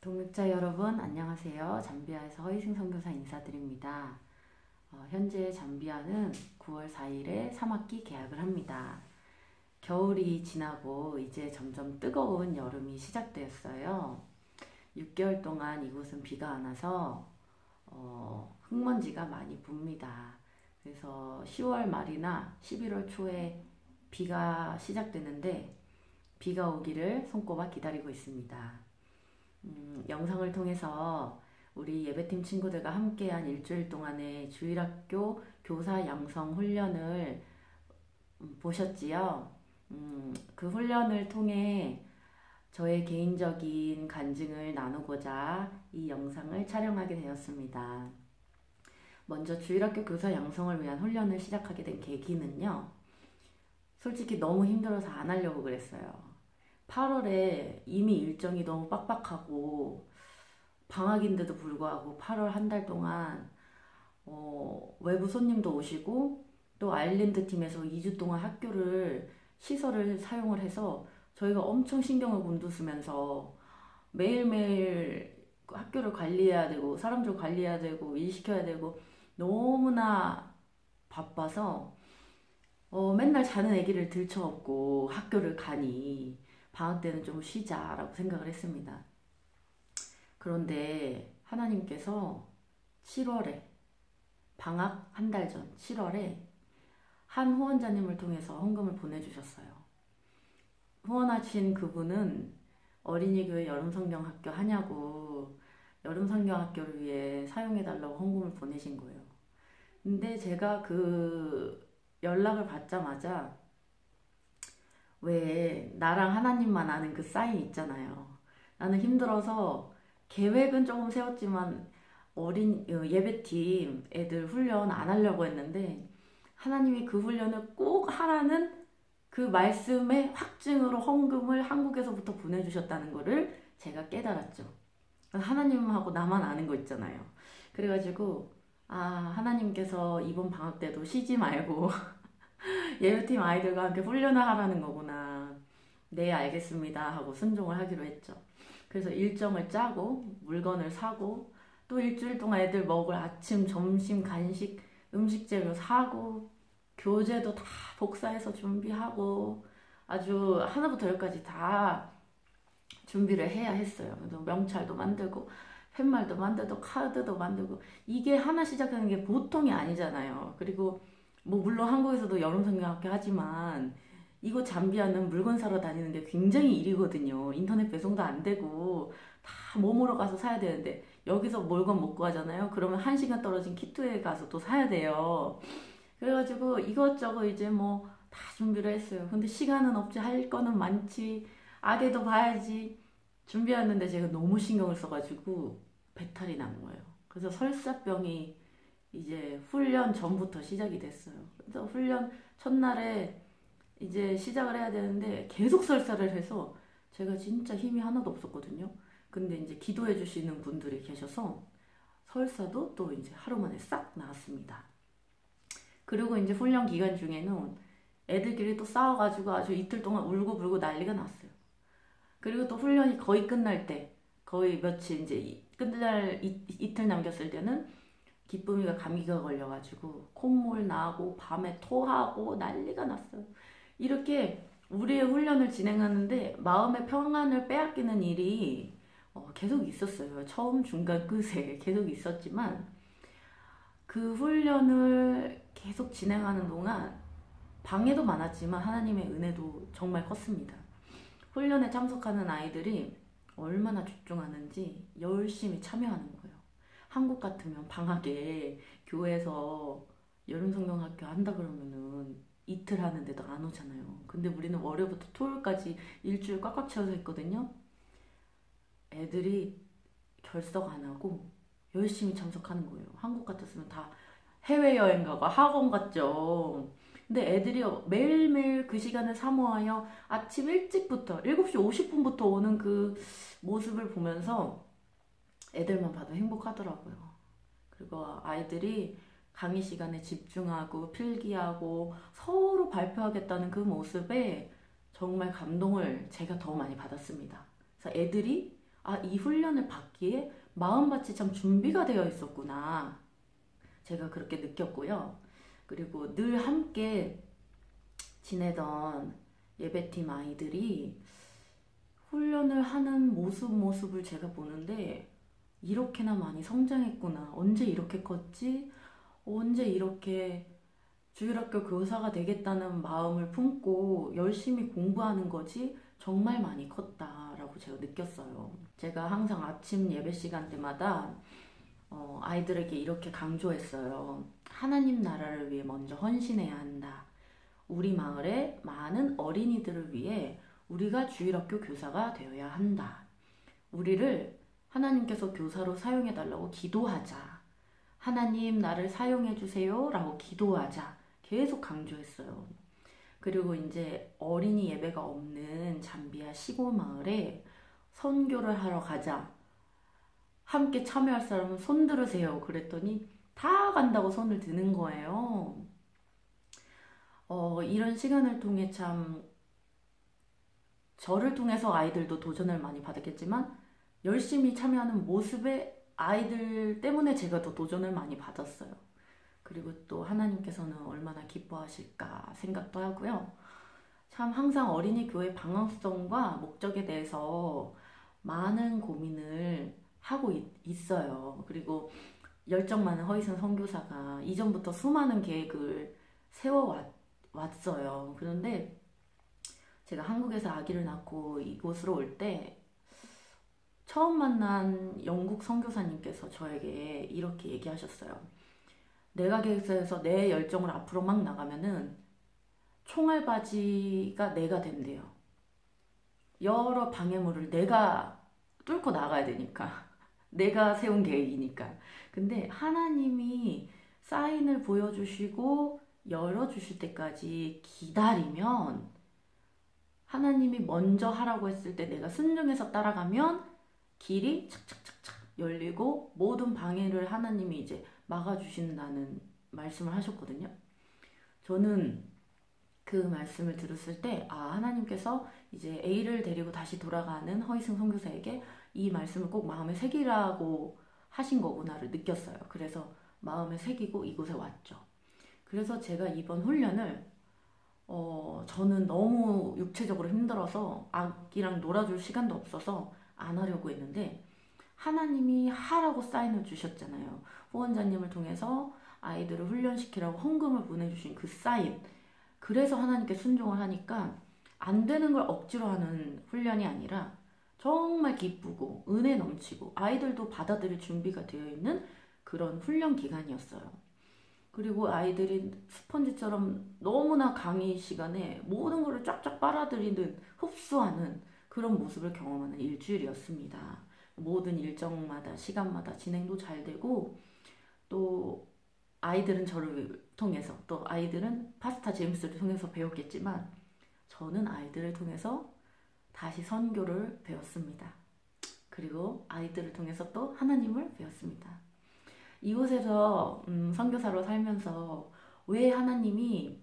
동역자 여러분 안녕하세요. 잠비아에서 허이승 선교사 인사드립니다. 현재 잠비아는 9월 4일에 3학기 개학을 합니다. 겨울이 지나고 이제 점점 뜨거운 여름이 시작되었어요. 6개월 동안 이곳은 비가 안 와서 흙먼지가 많이 붑니다. 그래서 10월 말이나 11월 초에 비가 시작되는데 비가 오기를 손꼽아 기다리고 있습니다. 영상을 통해서 우리 예배팀 친구들과 함께한 일주일 동안의 주일학교 교사 양성 훈련을 보셨지요? 그 훈련을 통해 저의 개인적인 간증을 나누고자 이 영상을 촬영하게 되었습니다. 먼저 주일학교 교사 양성을 위한 훈련을 시작하게 된 계기는요. 솔직히 너무 힘들어서 안 하려고 그랬어요. 8월에 이미 일정이 너무 빡빡하고 방학인데도 불구하고 8월 한 달 동안 외부 손님도 오시고 또 아일랜드 팀에서 2주 동안 시설을 사용을 해서 저희가 엄청 신경을 곤두쓰면서 매일매일 학교를 관리해야 되고 사람들 관리해야 되고 일 시켜야 되고 너무나 바빠서 맨날 자는 아기를 들쳐업고 학교를 가니 방학 때는 좀 쉬자라고 생각을 했습니다. 그런데 하나님께서 7월에 방학 한 달 전 7월에 한 후원자님을 통해서 헌금을 보내주셨어요. 후원하신 그분은 어린이교회 여름성경학교 하냐고 여름성경학교를 위해 사용해달라고 헌금을 보내신 거예요. 근데 제가 그 연락을 받자마자 왜 나랑 하나님만 아는 그 사인 있잖아요. 나는 힘들어서 계획은 조금 세웠지만 예배팀 애들 훈련 안 하려고 했는데 하나님이 그 훈련을 꼭 하라는 그 말씀의 확증으로 헌금을 한국에서부터 보내주셨다는 거를 제가 깨달았죠. 하나님하고 나만 아는 거 있잖아요. 그래가지고 하나님께서 이번 방학 때도 쉬지 말고 예배팀 아이들과 함께 훈련을 하라는 거구나. 네, 알겠습니다 하고 순종을 하기로 했죠. 그래서 일정을 짜고 물건을 사고 또 일주일 동안 애들 먹을 아침, 점심, 간식, 음식 재료 사고 교재도 다 복사해서 준비하고 아주 하나부터 열까지 다 준비를 해야 했어요. 그래서 명찰도 만들고 팻말도 만들고 카드도 만들고 이게 하나 시작하는 게 보통이 아니잖아요. 그리고 뭐 물론 한국에서도 여름성경학교 하지만 이곳 잠비아는 물건 사러 다니는 게 굉장히 일이거든요. 인터넷 배송도 안 되고 다 몸으로 가서 사야 되는데 여기서 물건 먹고 하잖아요. 그러면 1시간 떨어진 키투에 가서 또 사야 돼요. 그래가지고 이것저것 이제 뭐 다 준비를 했어요. 근데 시간은 없지, 할 거는 많지, 아기도 봐야지 준비하는데 제가 너무 신경을 써가지고 배탈이 난 거예요. 그래서 설사병이 이제 훈련 전부터 시작이 됐어요. 그래서 훈련 첫날에 이제 시작을 해야 되는데 계속 설사를 해서 제가 진짜 힘이 하나도 없었거든요. 근데 이제 기도해 주시는 분들이 계셔서 설사도 또 이제 하루 만에 싹 나았습니다. 그리고 이제 훈련 기간 중에는 애들끼리 또 싸워가지고 아주 이틀 동안 울고불고 난리가 났어요. 그리고 또 훈련이 거의 끝날 때, 거의 며칠 이제 끝날 이틀 남겼을 때는 기쁨이가 감기가 걸려가지고 콧물 나고 밤에 토하고 난리가 났어요. 이렇게 우리의 훈련을 진행하는데 마음의 평안을 빼앗기는 일이 계속 있었어요. 처음, 중간, 끝에 계속 있었지만 그 훈련을 계속 진행하는 동안 방해도 많았지만 하나님의 은혜도 정말 컸습니다. 훈련에 참석하는 아이들이 얼마나 집중하는지 열심히 참여하는 거예요. 한국 같으면 방학에 교회에서 여름성경학교 한다 그러면은 이틀 하는데도 안 오잖아요. 근데 우리는 월요일부터 토요일까지 일주일 꽉꽉 채워서 했거든요. 애들이 결석 안 하고 열심히 참석하는 거예요. 한국 같았으면 다 해외여행 가고 학원 갔죠. 근데 애들이 매일매일 그 시간을 사모하여 아침 일찍부터 7시 50분부터 오는 그 모습을 보면서 애들만 봐도 행복하더라고요. 그리고 아이들이 강의 시간에 집중하고 필기하고 서로 발표하겠다는 그 모습에 정말 감동을 제가 더 많이 받았습니다. 그래서 애들이 아, 이 훈련을 받기에 마음밭이 참 준비가 되어 있었구나. 제가 그렇게 느꼈고요. 그리고 늘 함께 지내던 예배팀 아이들이 훈련을 하는 모습을 제가 보는데 이렇게나 많이 성장했구나. 언제 이렇게 컸지? 언제 이렇게 주일학교 교사가 되겠다는 마음을 품고 열심히 공부하는 거지 정말 많이 컸다라고 제가 느꼈어요. 제가 항상 아침 예배 시간 때마다 아이들에게 이렇게 강조했어요. 하나님 나라를 위해 먼저 헌신해야 한다. 우리 마을에 많은 어린이들을 위해 우리가 주일학교 교사가 되어야 한다. 우리를 하나님께서 교사로 사용해 달라고 기도하자. 하나님 나를 사용해 주세요 라고 기도하자. 계속 강조했어요. 그리고 이제 어린이 예배가 없는 잠비아 시골 마을에 선교를 하러 가자. 함께 참여할 사람은 손 들으세요. 그랬더니 다 간다고 손을 드는 거예요. 이런 시간을 통해 참 저를 통해서 아이들도 도전을 많이 받았겠지만 열심히 참여하는 모습에 아이들 때문에 제가 더 도전을 많이 받았어요. 그리고 또 하나님께서는 얼마나 기뻐하실까 생각도 하고요. 참 항상 어린이 교회 방향성과 목적에 대해서 많은 고민을 하고 있어요. 그리고 열정 많은 허이선 선교사가 이전부터 수많은 계획을 세워왔어요. 그런데 제가 한국에서 아기를 낳고 이곳으로 올 때 처음 만난 영국 선교사님께서 저에게 이렇게 얘기하셨어요. 내가 계획서에서 내 열정을 앞으로 막 나가면은 총알바지가 내가 된대요. 여러 방해물을 내가 뚫고 나가야 되니까. 내가 세운 계획이니까. 근데 하나님이 사인을 보여주시고 열어주실 때까지 기다리면 하나님이 먼저 하라고 했을 때 내가 순종해서 따라가면 길이 착착착착 열리고 모든 방해를 하나님이 이제 막아주신다는 말씀을 하셨거든요. 저는 그 말씀을 들었을 때 하나님께서 이제 A를 데리고 다시 돌아가는 허이승 선교사에게 이 말씀을 꼭 마음에 새기라고 하신 거구나를 느꼈어요. 그래서 마음에 새기고 이곳에 왔죠. 그래서 제가 이번 훈련을 저는 너무 육체적으로 힘들어서 아기랑 놀아줄 시간도 없어서 안 하려고 했는데 하나님이 하라고 사인을 주셨잖아요. 후원자님을 통해서 아이들을 훈련시키라고 헌금을 보내주신 그 사인. 그래서 하나님께 순종을 하니까 안 되는 걸 억지로 하는 훈련이 아니라 정말 기쁘고 은혜 넘치고 아이들도 받아들일 준비가 되어 있는 그런 훈련 기간이었어요. 그리고 아이들이 스펀지처럼 너무나 강의 시간에 모든 것을 쫙쫙 빨아들이는 흡수하는 그런 모습을 경험하는 일주일이었습니다. 모든 일정마다 시간마다 진행도 잘 되고 또 아이들은 저를 통해서 또 아이들은 파스타 제임스를 통해서 배웠겠지만 저는 아이들을 통해서 다시 선교를 배웠습니다. 그리고 아이들을 통해서 또 하나님을 배웠습니다. 이곳에서 선교사로 살면서 왜 하나님이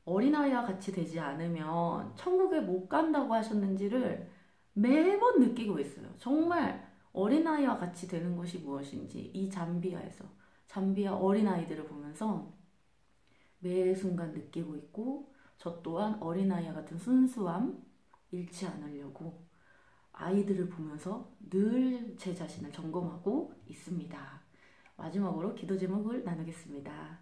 어린아이와 같이 되지 않으면 천국에 못 간다고 하셨는지를 매번 느끼고 있어요. 정말 어린아이와 같이 되는 것이 무엇인지 이 잠비아 어린아이들을 보면서 매 순간 느끼고 있고 저 또한 어린아이와 같은 순수함 잃지 않으려고 아이들을 보면서 늘 제 자신을 점검하고 있습니다. 마지막으로 기도 제목을 나누겠습니다.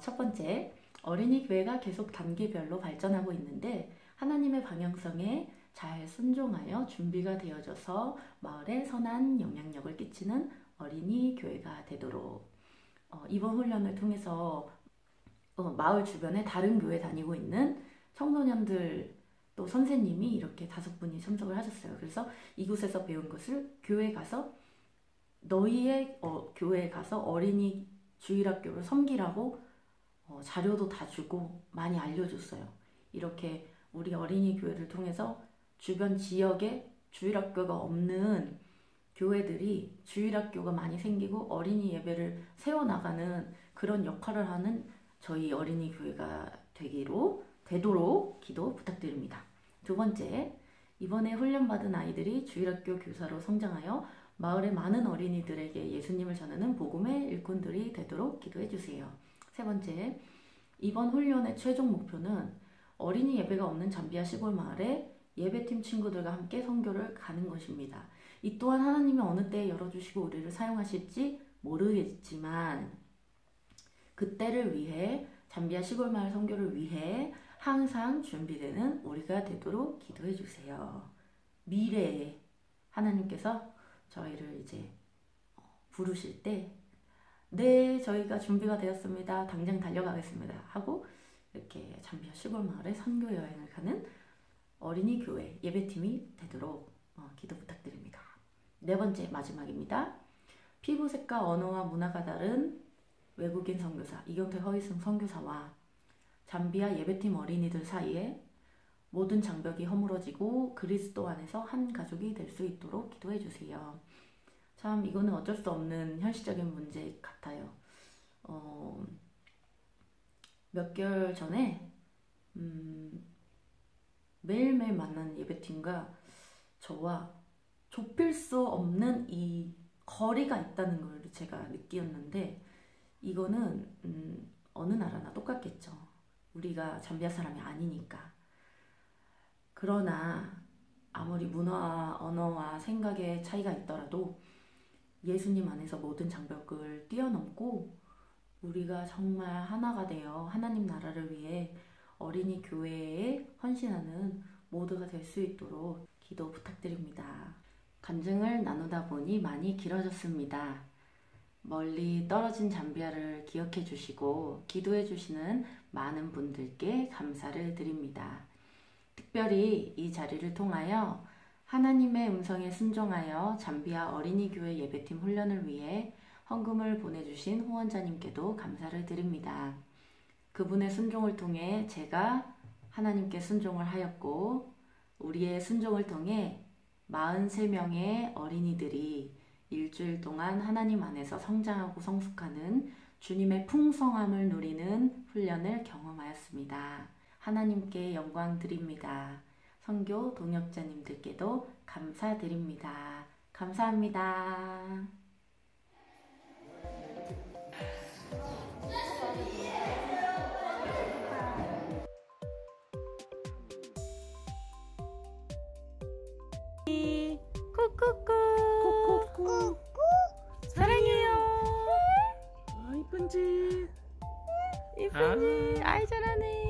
첫 번째, 어린이 교회가 계속 단계별로 발전하고 있는데 하나님의 방향성에 잘 순종하여 준비가 되어져서 마을에 선한 영향력을 끼치는 어린이 교회가 되도록 이번 훈련을 통해서 마을 주변에 다른 교회 다니고 있는 청소년들 또 선생님이 이렇게 5분이 참석을 하셨어요. 그래서 이곳에서 배운 것을 교회에 가서 너희의 교회에 가서 어린이 주일학교를 섬기라고 자료도 다 주고 많이 알려줬어요. 이렇게 우리 어린이 교회를 통해서 주변 지역에 주일학교가 없는 교회들이 주일학교가 많이 생기고 어린이 예배를 세워나가는 그런 역할을 하는 저희 어린이 교회가 되도록 기도 부탁드립니다. 두 번째, 이번에 훈련받은 아이들이 주일학교 교사로 성장하여 마을의 많은 어린이들에게 예수님을 전하는 복음의 일꾼들이 되도록 기도해 주세요. 세 번째, 이번 훈련의 최종 목표는 어린이 예배가 없는 잠비아 시골 마을에 예배팀 친구들과 함께 선교를 가는 것입니다. 이 또한 하나님이 어느 때에 열어주시고 우리를 사용하실지 모르겠지만 그때를 위해 잠비아 시골 마을 선교를 위해 항상 준비되는 우리가 되도록 기도해 주세요. 미래에 하나님께서 저희를 이제 부르실 때 네, 저희가 준비가 되었습니다. 당장 달려가겠습니다. 하고 이렇게 잠비아 시골 마을에 선교 여행을 가는 어린이 교회 예배팀이 되도록 기도 부탁드립니다. 네 번째 마지막입니다. 피부색과 언어와 문화가 다른 외국인 선교사 이경태 허이승 선교사와 잠비아 예배팀 어린이들 사이에 모든 장벽이 허물어지고 그리스도 안에서 한 가족이 될 수 있도록 기도해 주세요. 참 이거는 어쩔 수 없는 현실적인 문제 같아요. 몇 개월 전에 매일매일 만나는 예배팀과 저와 좁힐 수 없는 이 거리가 있다는 걸 제가 느꼈는데 이거는 어느 나라나 똑같겠죠. 우리가 잠비아 사람이 아니니까. 그러나 아무리 문화와 언어와 생각의 차이가 있더라도 예수님 안에서 모든 장벽을 뛰어넘고 우리가 정말 하나가 되어 하나님 나라를 위해 어린이 교회에 헌신하는 모두가 될 수 있도록 기도 부탁드립니다. 간증을 나누다 보니 많이 길어졌습니다. 멀리 떨어진 잠비아를 기억해 주시고 기도해 주시는 많은 분들께 감사를 드립니다. 특별히 이 자리를 통하여 하나님의 음성에 순종하여 잠비아 어린이교회 예배팀 훈련을 위해 헌금을 보내주신 후원자님께도 감사를 드립니다. 그분의 순종을 통해 제가 하나님께 순종을 하였고 우리의 순종을 통해 43명의 어린이들이 일주일 동안 하나님 안에서 성장하고 성숙하는 주님의 풍성함을 누리는 훈련을 경험하였습니다. 하나님께 영광 드립니다. 선교 동역자님들께도 감사드립니다. 감사합니다. 꾹꾹꾹 사랑해요. 이쁜지 이쁜지 아이 잘하네.